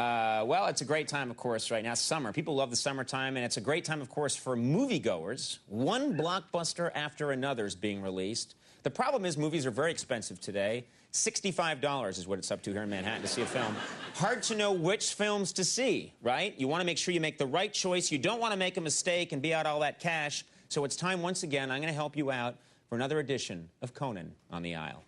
Well, it's a great time, of course, right now. Summer. People love the summertime, and it's a great time, of course, for moviegoers. One blockbuster after another is being released. The problem is movies are very expensive today. $65 is what it's up to here in Manhattan to see a film. Hard to know which films to see, right? You want to make sure you make the right choice. You don't want to make a mistake and be out all that cash. So it's time, once again, I'm going to help you out for another edition of Conan on the Aisle.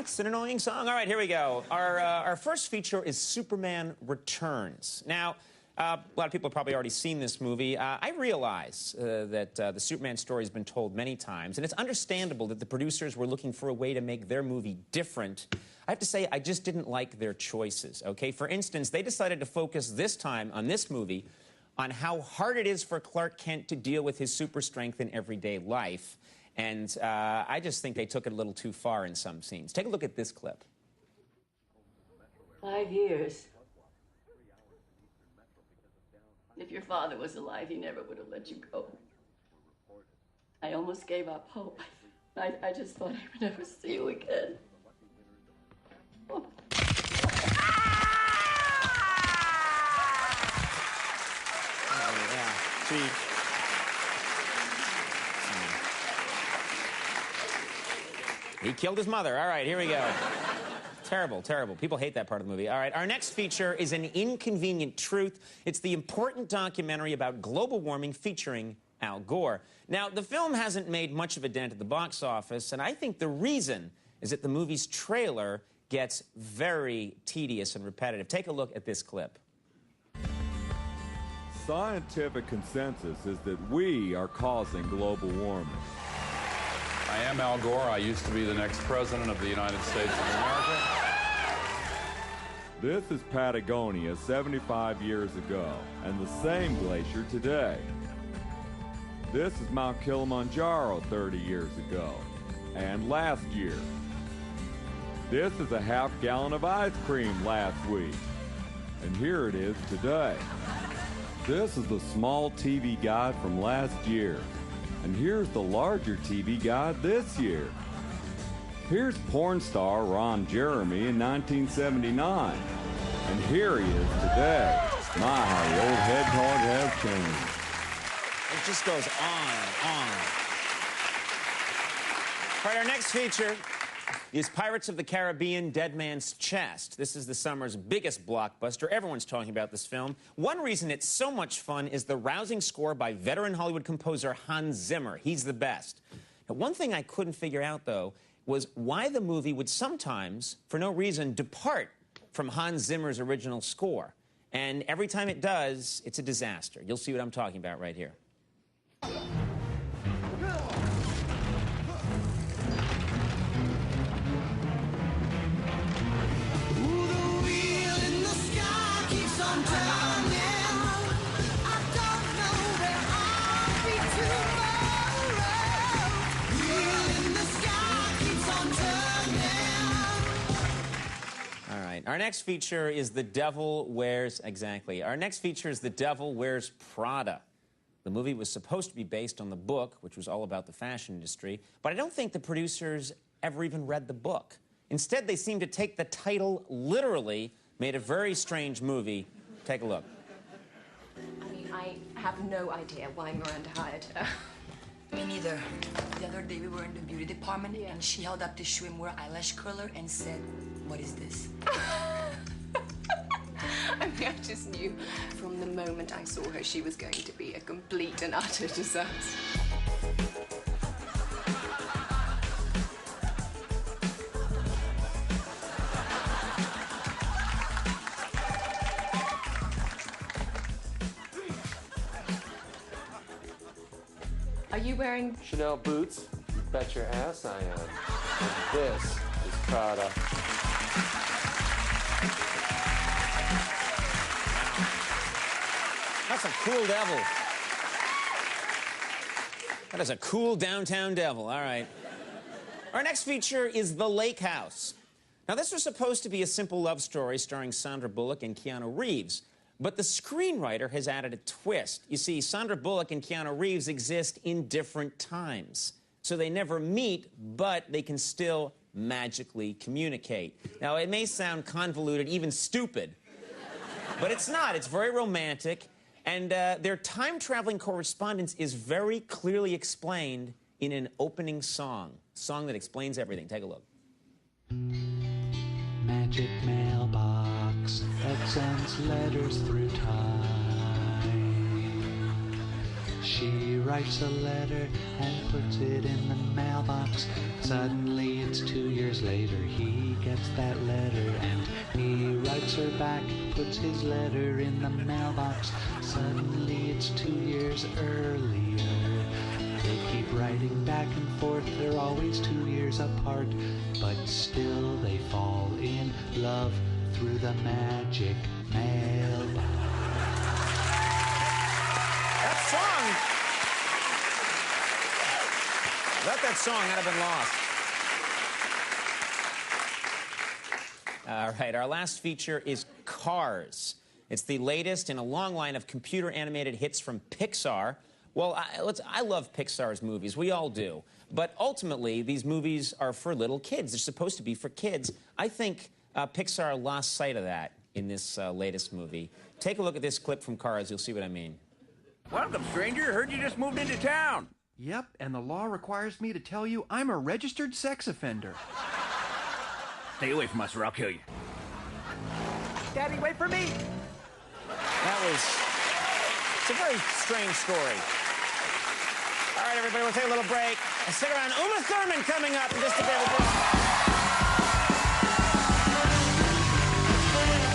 It's an annoying song. All right, here we go. Our first feature is Superman Returns. Now, a lot of people have probably already seen this movie. I realize that the Superman story has been told many times, and it's understandable that the producers were looking for a way to make their movie different. I have to say, I just didn't like their choices, okay? For instance, they decided to focus this time on this movie on how hard it is for Clark Kent to deal with his super strength in everyday life. And I just think they took it a little too far in some scenes. Take a look at this clip. 5 years. If your father was alive, he never would have let you go. I almost gave up hope. I just thought I would never see you again. Oh. Oh, yeah. See. He killed his mother. All right, here we go. Terrible, terrible. People hate that part of the movie. All right, our next feature is An Inconvenient Truth. It's the important documentary about global warming featuring Al Gore. Now, the film hasn't made much of a dent at the box office, and I think the reason is that the movie's trailer gets very tedious and repetitive. Take a look at this clip. Scientific consensus is that we are causing global warming. I am Al Gore. I used to be the next president of the United States of America. This is Patagonia 75 years ago, and the same glacier today. This is Mount Kilimanjaro 30 years ago, and last year. This is a half-gallon of ice cream last week, and here it is today. This is the small TV guide from last year. And here's the larger TV guide this year. Here's porn star Ron Jeremy in 1979. And here he is today. My, how the old hedgehog has changed. It just goes on and on. All right, our next feature is Pirates of the Caribbean, Dead Man's Chest. This is the summer's biggest blockbuster. Everyone's talking about this film. One reason it's so much fun is the rousing score by veteran Hollywood composer Hans Zimmer. He's the best. Now, one thing I couldn't figure out, though, was why the movie would sometimes, for no reason, depart from Hans Zimmer's original score. And every time it does, it's a disaster. You'll see what I'm talking about right here. Our next feature is The Devil Wears... Exactly. Our next feature is The Devil Wears Prada. The movie was supposed to be based on the book, which was all about the fashion industry, but I don't think the producers ever even read the book. Instead, they seem to take the title literally, made a very strange movie. Take a look. I mean, I have no idea why Miranda hired her. Me neither. The other day we were in the beauty department and she held up the swimwear eyelash curler and said, "What is this?" I mean, I just knew from the moment I saw her she was going to be a complete and utter disaster. Are you wearing Chanel boots? You bet your ass I am. And this is Prada. That's a cool devil. That is a cool downtown devil. All right. Our next feature is The Lake House. Now, this was supposed to be a simple love story starring Sandra Bullock and Keanu Reeves. But the screenwriter has added a twist. You see, Sandra Bullock and Keanu Reeves exist in different times. So they never meet, but they can still magically communicate. Now, it may sound convoluted, even stupid, but it's not. It's very romantic, and their time-traveling correspondence is very clearly explained in an opening song that explains everything. Take a look. Magic mailbox that sends letters through time. She writes a letter and puts it in the mailbox. Suddenly it's 2 years later, he gets that letter and he writes her back, puts his letter in the mailbox. Suddenly it's 2 years earlier. They keep writing back and forth, they're always 2 years apart, but still they fall in love through the magic mailbox. That song, without that song, I'd have been lost. All right, our last feature is Cars. It's the latest in a long line of computer-animated hits from Pixar. Well, I love Pixar's movies. We all do. But ultimately, these movies are for little kids. They're supposed to be for kids. I think Pixar lost sight of that in this latest movie. Take a look at this clip from Cars. You'll see what I mean. Welcome, stranger. Heard you just moved into town. Yep, and the law requires me to tell you I'm a registered sex offender. Stay away from us or I'll kill you. Daddy, wait for me! It's a very strange story. All right, everybody, we'll take a little break. And stick around. Uma Thurman coming up in just a bit.